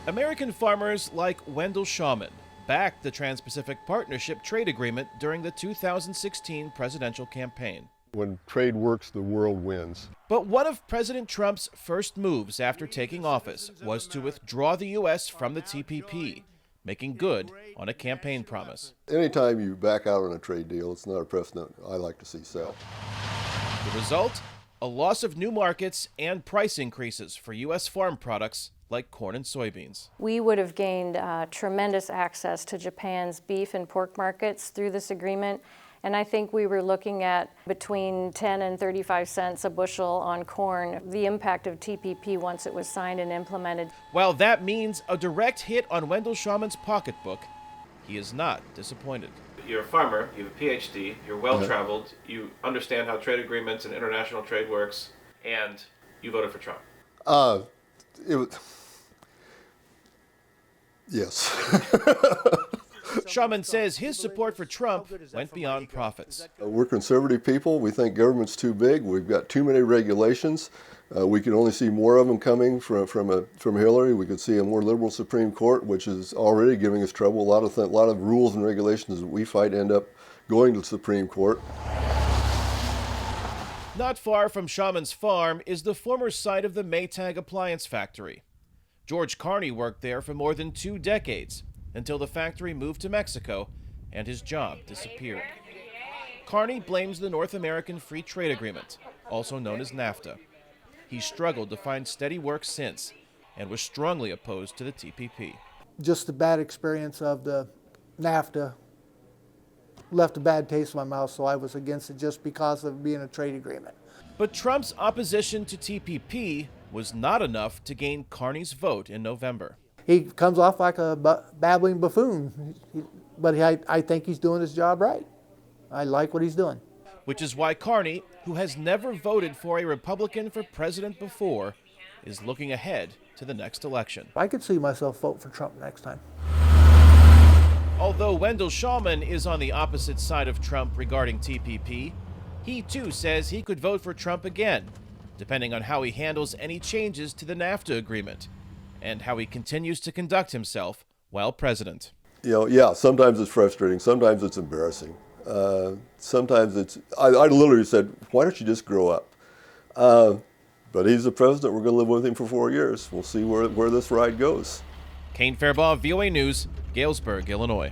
American farmers like Wendell Shawman backed the Trans-Pacific Partnership trade agreement during the 2016 presidential campaign. When trade works, the world wins. But one of President Trump's first moves after taking office was to withdraw the U.S. from the TPP, making good on a campaign promise. Anytime you back out on a trade deal, it's not a precedent I like to see set. The result? A loss of new markets and price increases for U.S. farm products like corn and soybeans. We would have gained tremendous access to Japan's beef and pork markets through this agreement, and I think we were looking at between 10 and 35 cents a bushel on corn, the impact of TPP once it was signed and implemented. While that means a direct hit on Wendell Shawman's pocketbook, he is not disappointed. You're a farmer, you have a PhD, you're well-traveled, you understand how trade agreements and international trade works, and you voted for Trump. Yes. Shawman says his support for Trump went beyond profits. We're conservative people. We think government's too big. We've got too many regulations. We can only see more of them coming from Hillary. We could see a more liberal Supreme Court, which is already giving us trouble. A lot of rules and regulations that we fight end up going to the Supreme Court. Not far from Shawman's farm is the former site of the Maytag appliance factory. George Carney worked there for more than 2 decades until the factory moved to Mexico and his job disappeared. Carney blames the North American Free Trade Agreement, also known as NAFTA. He struggled to find steady work since and was strongly opposed to the TPP. Just the bad experience of the NAFTA left a bad taste in my mouth, so I was against it just because of being a trade agreement. But Trump's opposition to TPP was not enough to gain Carney's vote in November. He comes off like a babbling buffoon, but I think he's doing his job right. I like what he's doing. Which is why Carney, who has never voted for a Republican for president before, is looking ahead to the next election. I could see myself vote for Trump next time. Although Wendell Shawman is on the opposite side of Trump regarding TPP, he too says he could vote for Trump again, depending on how he handles any changes to the NAFTA agreement and how he continues to conduct himself while president. Yeah, sometimes it's frustrating, sometimes it's embarrassing. Sometimes I literally said, why don't you just grow up? But he's the president, we're going to live with him for 4 years. We'll see where this ride goes. Kane, Farabaugh, VOA News, Galesburg, Illinois.